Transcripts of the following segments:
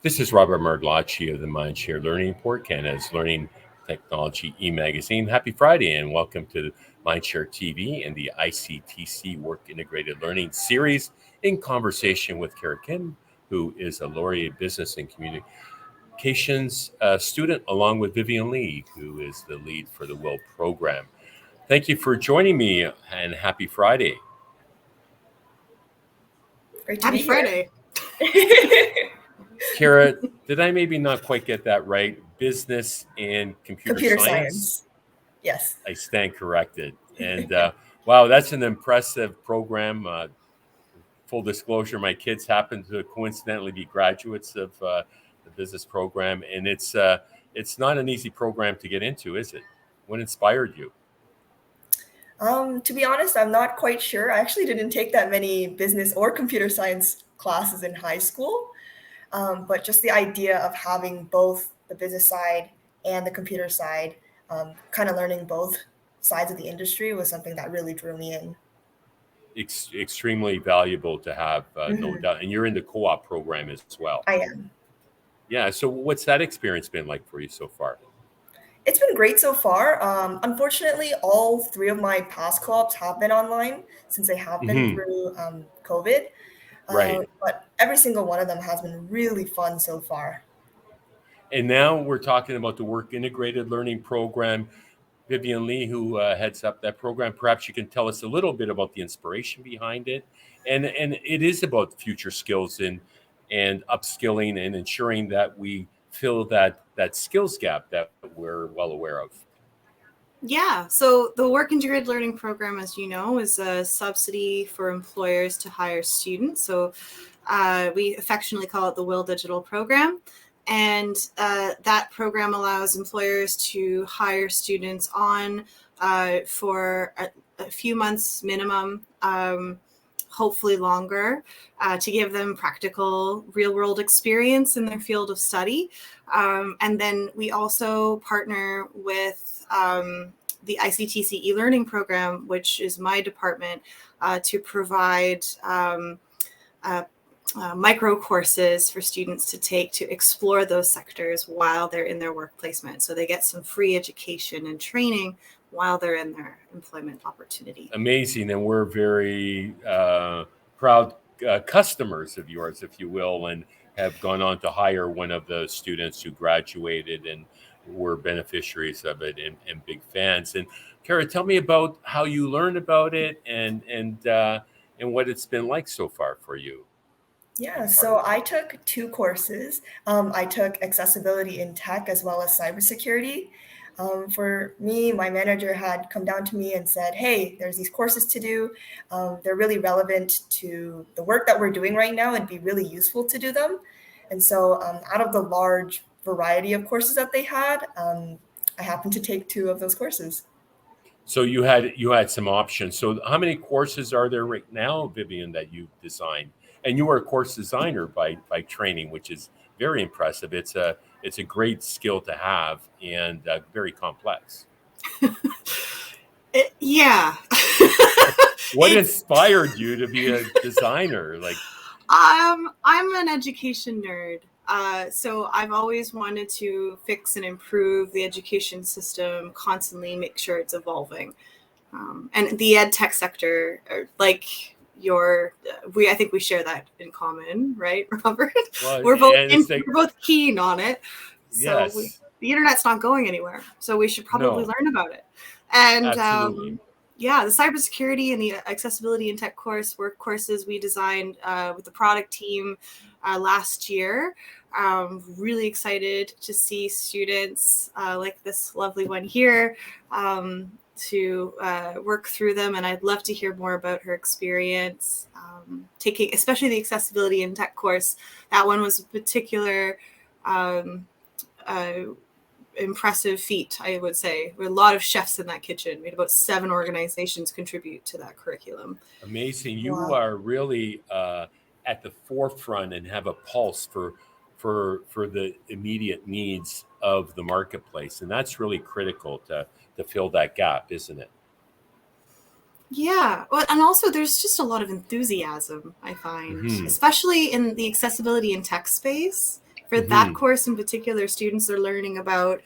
This is Robert Mardlacci of the Mindshare Learning Report, Canada's learning technology e-magazine. Happy Friday and welcome to Mindshare TV and the ICTC Work Integrated Learning Series in conversation with Kara Kim, who is a laureate business and communications student, along with Vivian Lee, who is the lead for the WIL program. Thank you for joining me and happy Friday. Great to Happy be here. Friday. Kara, did I maybe not quite get that right? Business and computer science? Yes. I stand corrected. And wow, that's an impressive program. Full disclosure, my kids happen to coincidentally be graduates of the business program, and it's not an easy program to get into, is it? What inspired you? To be honest, I'm not quite sure. I actually didn't take that many business or computer science classes in high school, but just the idea of having both the business side and the computer side, kind of learning both sides of the industry was something that really drew me in. Extremely valuable to have, no doubt. And you're in the co-op program as well. I am. Yeah. So what's that experience been like for you so far? It's been great so far. Unfortunately, all three of my past co-ops have been online since they have been Hmm. through COVID. Right. But every single one of them has been really fun so far. And now we're talking about the Work Integrated Learning Program. Vivian Lee, who heads up that program, perhaps you can tell us a little bit about the inspiration behind it. And it is about future skills and upskilling and ensuring that we fill that skills gap that we're well aware of. Yeah, so the Work Integrated Learning Program, as you know, is a subsidy for employers to hire students. So we affectionately call it the WIL Digital Program. And that program allows employers to hire students on for a few months minimum, hopefully longer, to give them practical real-world experience in their field of study. And then we also partner with the ICTC e-learning program, which is my department, to provide micro courses for students to take to explore those sectors while they're in their work placement. So they get some free education and training while they're in their employment opportunity. Amazing. And we're very proud customers of yours, if you will, and have gone on to hire one of the students who graduated and were beneficiaries of it and big fans. And Kara, tell me about how you learned about it and what it's been like so far for you. Yeah, so I took two courses. I took accessibility in tech as well as cybersecurity. For me, my manager had come down to me and said, hey, there's these courses to do. They're really relevant to the work that we're doing right now. It'd be really useful to do them. And so out of the large variety of courses that they had, I happened to take two of those courses. So you had some options. So how many courses are there right now, Vivian, that you've designed? And you are a course designer by training, which is very impressive. It's a great skill to have and very complex. Yeah. What inspired you to be a designer? I'm an education nerd. So I've always wanted to fix and improve the education system, constantly make sure it's evolving. And the ed tech sector, I think we share that in common, right, Robert? Well, we're both keen on it. So yes. The internet's not going anywhere, so we should probably learn about it. And Absolutely. yeah, the cybersecurity and the accessibility and tech work courses we designed with the product team last year. Really excited to see students like this lovely one here to work through them. And I'd love to hear more about her experience taking, especially the accessibility and tech course. That one was a particular impressive feat, I would say. There were a lot of chefs in that kitchen. We had about 7 organizations contribute to that curriculum. Amazing. You Wow. are really at the forefront and have a pulse for the immediate needs of the marketplace. And that's really critical to fill that gap, isn't it? Yeah. Well, and also there's just a lot of enthusiasm, I find, Mhm. especially in the accessibility and tech space. For that course in particular, students are learning about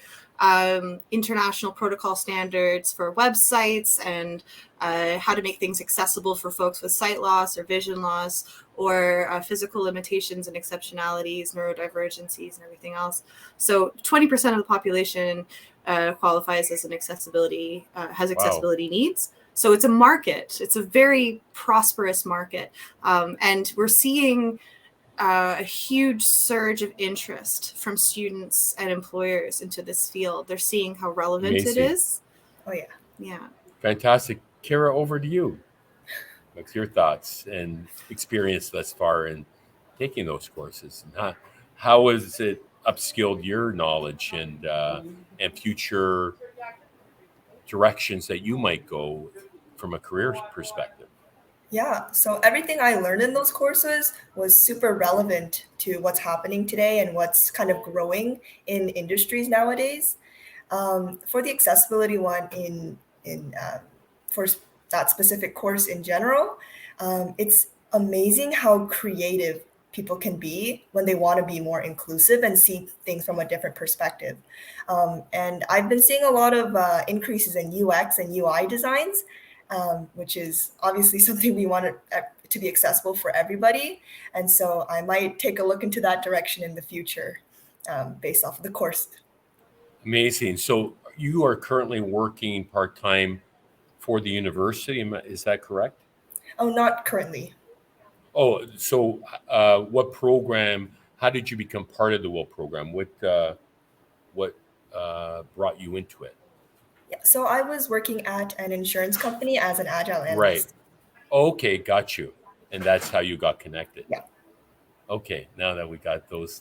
international protocol standards for websites and how to make things accessible for folks with sight loss or vision loss, or physical limitations and exceptionalities, neurodivergencies, and everything else. So 20% of the population qualifies as an accessibility, has accessibility needs. So it's a market. It's a very prosperous market. And we're seeing a huge surge of interest from students and employers into this field. They're seeing how relevant it is. Oh, yeah. Yeah. Fantastic. Kara, over to you. What's your thoughts and experience thus far in taking those courses? And how has it upskilled your knowledge and future directions that you might go from a career perspective? Yeah, so everything I learned in those courses was super relevant to what's happening today and what's kind of growing in industries nowadays. For the accessibility one for that specific course in general, it's amazing how creative people can be when they want to be more inclusive and see things from a different perspective. And I've been seeing a lot of increases in UX and UI designs, which is obviously something we want to be accessible for everybody. And so I might take a look into that direction in the future based off of the course. Amazing. So you are currently working part-time for the university, is that correct? Oh, not currently. Oh, so what program, how did you become part of the WIL program? What brought you into it? Yeah, so I was working at an insurance company as an agile Right. analyst. Okay, got you. And that's how you got connected. Yeah. Okay, now that we got those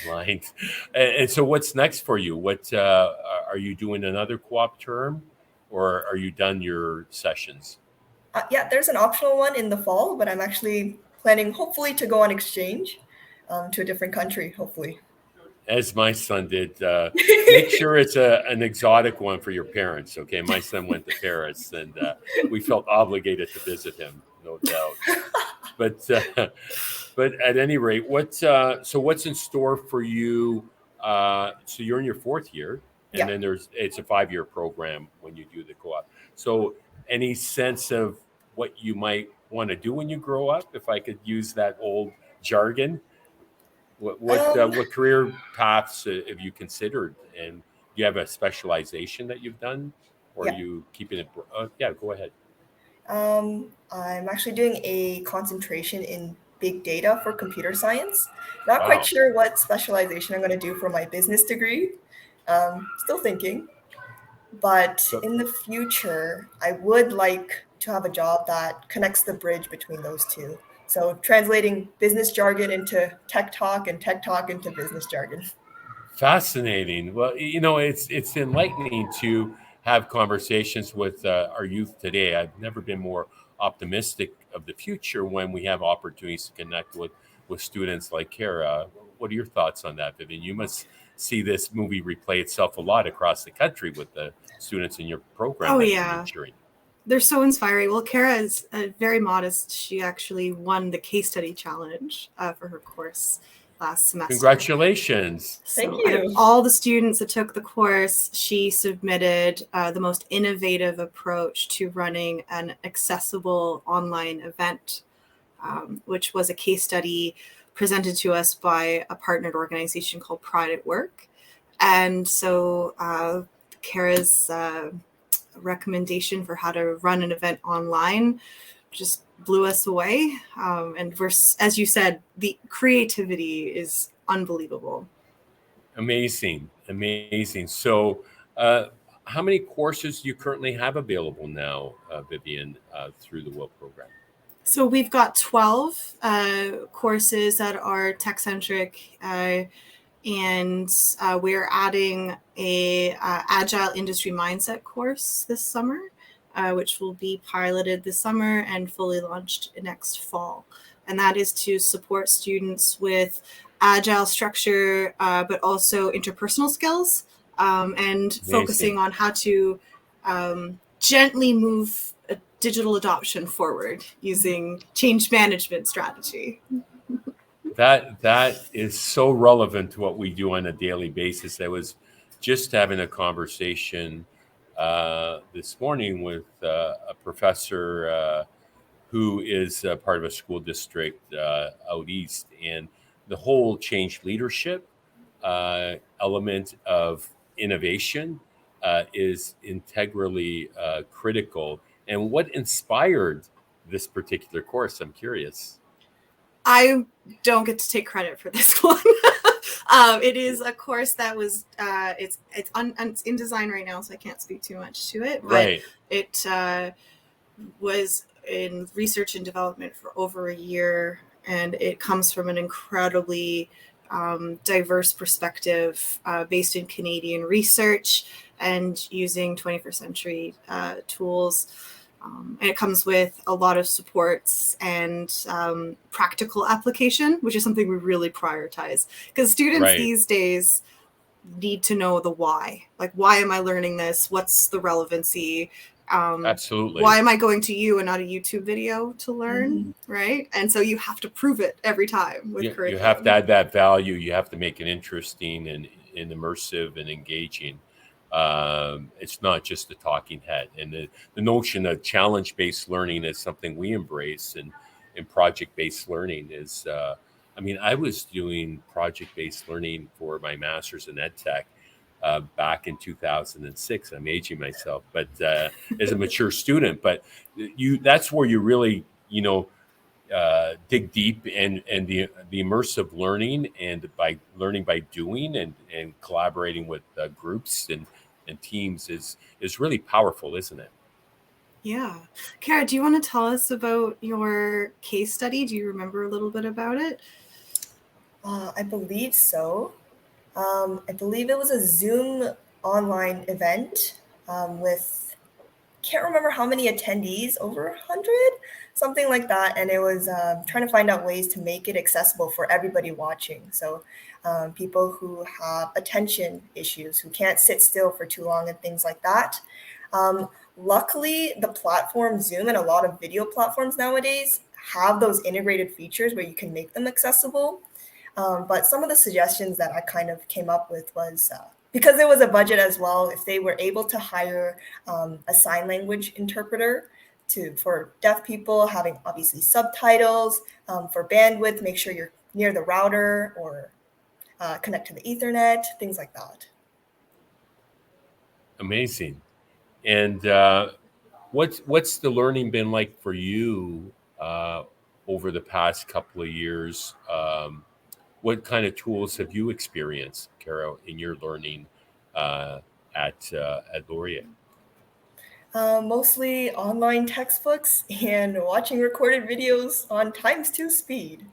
lines. And so what's next for you? What are you doing another co-op term, or are you done your sessions? Yeah, there's an optional one in the fall, but I'm actually planning hopefully to go on exchange to a different country, hopefully. As my son did, make sure it's an exotic one for your parents. Okay, my son went to Paris, and we felt obligated to visit him, no doubt. But at any rate, what's in store for you? So you're in your fourth year, and Yeah. then it's a 5-year program when you do the co-op. So any sense of what you might want to do when you grow up, if I could use that old jargon? What career paths have you considered, and do you have a specialization that you've done, or Yeah. are you keeping it? Yeah, go ahead. I'm actually doing a concentration in big data for computer science. Not quite Wow. sure what specialization I'm going to do for my business degree. Still thinking. But So in the future, I would like to have a job that connects the bridge between those two. So translating business jargon into tech talk and tech talk into business jargon. fascinating. Well, it's enlightening to have conversations with our youth today. I've never been more optimistic of the future when we have opportunities to connect with students like Kara. What are your thoughts on that, Vivian? You must see this movie replay itself a lot across the country with the students in your program Oh, that yeah. you're nurturing. They're so inspiring. Well, Kara is very modest. She actually won the case study challenge for her course last semester. Congratulations. Thank So out of you. all the students that took the course, she submitted the most innovative approach to running an accessible online event, which was a case study presented to us by a partnered organization called Pride at Work. And so Kara's recommendation for how to run an event online just blew us away. And we're, as you said, the creativity is unbelievable. Amazing. So, how many courses do you currently have available now, Vivian, through the WIL program? So we've got 12 courses that are tech-centric, and we're adding a agile industry mindset course this summer, which will be piloted this summer and fully launched next fall. And that is to support students with agile structure, but also interpersonal skills, and focusing on how to gently move digital adoption forward using change management strategy. That is so relevant to what we do on a daily basis. I was just having a conversation this morning with a professor who is part of a school district out east, and the whole change leadership element of innovation is integrally critical. And what inspired this particular course? I'm curious. I don't get to take credit for this one. It is a course that was it's in design right now, so I can't speak too much to it. But Right. it was in research and development for over a year, and it comes from an incredibly diverse perspective based in Canadian research and using 21st century tools. And it comes with a lot of supports and practical application, which is something we really prioritize, because students Right. these days need to know the why. Like, why am I learning this? What's the relevancy? Absolutely. Why am I going to you and not a YouTube video to learn? Right? And so you have to prove it every time with curriculum. You have to add that value. You have to make it interesting and immersive and engaging. It's not just a talking head. And the notion of challenge-based learning is something we embrace, and project-based learning is, I mean, I was doing project-based learning for my master's in ed tech back in 2006. I'm aging myself, but as a mature student, but that's where you really, dig deep, and the immersive learning, and by learning by doing, and collaborating with groups and teams is really powerful, isn't it? Yeah. Kara, do you want to tell us about your case study? Do you remember a little bit about it? I believe so. I believe it was a Zoom online event with, can't remember how many attendees, over 100, something like that. And it was trying to find out ways to make it accessible for everybody watching. So people who have attention issues, who can't sit still for too long and things like that. Luckily, the platform Zoom and a lot of video platforms nowadays have those integrated features where you can make them accessible. But some of the suggestions that I kind of came up with was, because there was a budget as well, if they were able to hire a sign language interpreter for deaf people, having obviously subtitles, for bandwidth, make sure you're near the router or connect to the Ethernet, things like that. Amazing. And what's the learning been like for you over the past couple of years? What kind of tools have you experienced, Carol, in your learning at Laurier? Mostly online textbooks and watching recorded videos on ×2 speed.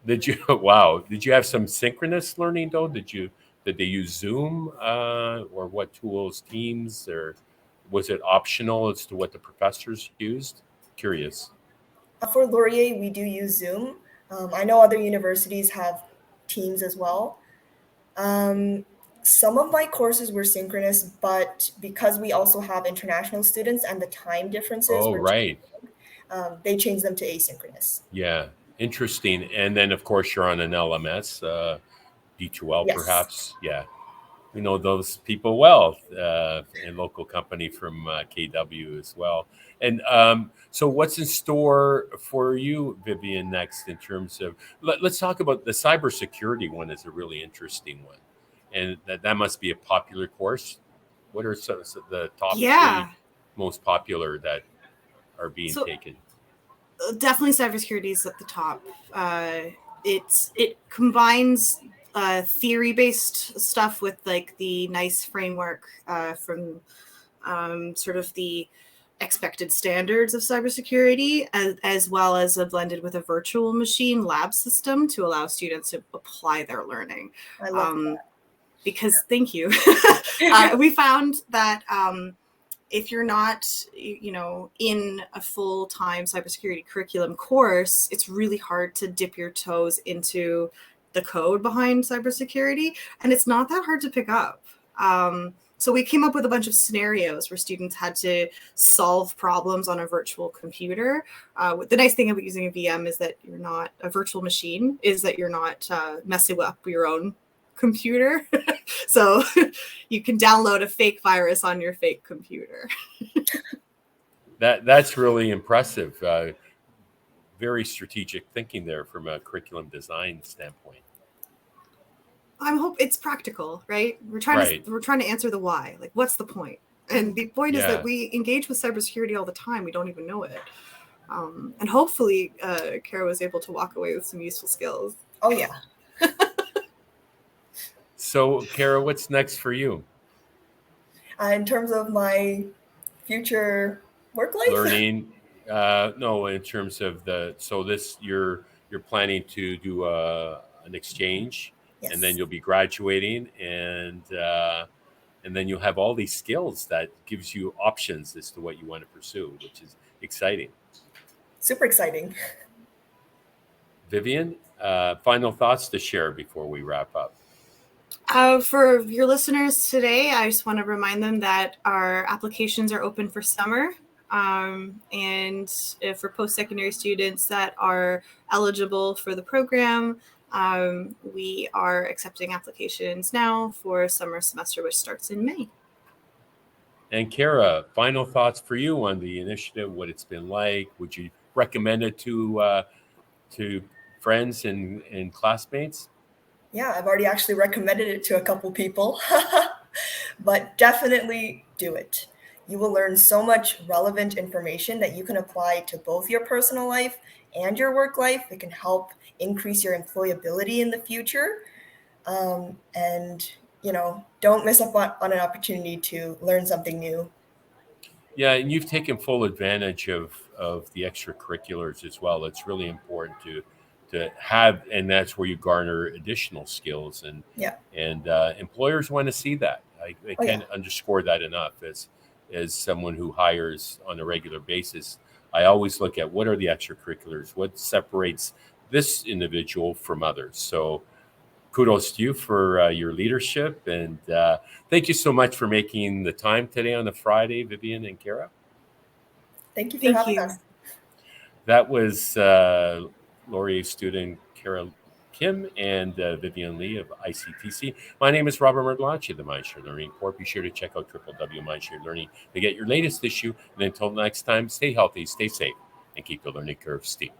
Did you wow? Did you have some synchronous learning though? Did they use Zoom or what tools? Teams, or was it optional as to what the professors used? Curious. For Laurier, we do use Zoom. I know other universities have Teams as well. Some of my courses were synchronous, but because we also have international students and the time differences, Oh, right. They changed them to asynchronous. Yeah, interesting. And then, of course, you're on an LMS, D2L, Yes. perhaps. Yeah, we know those people well, and local company from KW as well. And so, what's in store for you, Vivian, next in terms of? Let's talk about the cybersecurity one. Is a really interesting one, and that must be a popular course. What are some of the top three most popular that are being taken? Definitely cybersecurity is at the top. It combines theory-based stuff with like the NICE framework from sort of the expected standards of cybersecurity, as well as blended with a virtual machine lab system to allow students to apply their learning. I love that. Because thank you. We found that if you're not, in a full-time cybersecurity curriculum course, it's really hard to dip your toes into the code behind cybersecurity, and it's not that hard to pick up. So we came up with a bunch of scenarios where students had to solve problems on a virtual computer. The nice thing about using a VM is that you're not a virtual machine, is that you're not messing up your own computer. So you can download a fake virus on your fake computer. That's really impressive. Very strategic thinking there from a curriculum design standpoint. I hope it's practical, right? We're trying to answer the why. Like, what's the point? And the point is that we engage with cybersecurity all the time. We don't even know it. And hopefully, Kara was able to walk away with some useful skills. Oh, yeah. So, Kara, what's next for you? In terms of my future work life? Learning. No, in terms of you're planning to do an exchange. Yes. And then you'll be graduating, and then you'll have all these skills that gives you options as to what you want to pursue, which is exciting. Super exciting. Vivian, final thoughts to share before we wrap up. For your listeners today, I just want to remind them that our applications are open for summer. And for post-secondary students that are eligible for the program, we are accepting applications now for summer semester, which starts in May. And Kara, final thoughts for you on the initiative, what it's been like. Would you recommend it to friends and classmates? Yeah, I've already actually recommended it to a couple people, but definitely do it. You will learn so much relevant information that you can apply to both your personal life and your work life. It can help increase your employability in the future. And, don't miss up on an opportunity to learn something new. Yeah, and you've taken full advantage of the extracurriculars as well. It's really important to have, and that's where you garner additional skills. And employers want to see that. I can't underscore that enough. As someone who hires on a regular basis, I always look at what are the extracurriculars, what separates this individual from others. So kudos to you for your leadership, and thank you so much for making the time today on a Friday, Vivian and Kara. Thank you for having us. That was Laurier student Kara Kim and Vivian Lee of ICTC. My name is Robert Mergolacci of the Mindshare Learning Report. Be sure to check out www.mindshare.learning to get your latest issue. And until next time, stay healthy, stay safe, and keep the learning curve steep.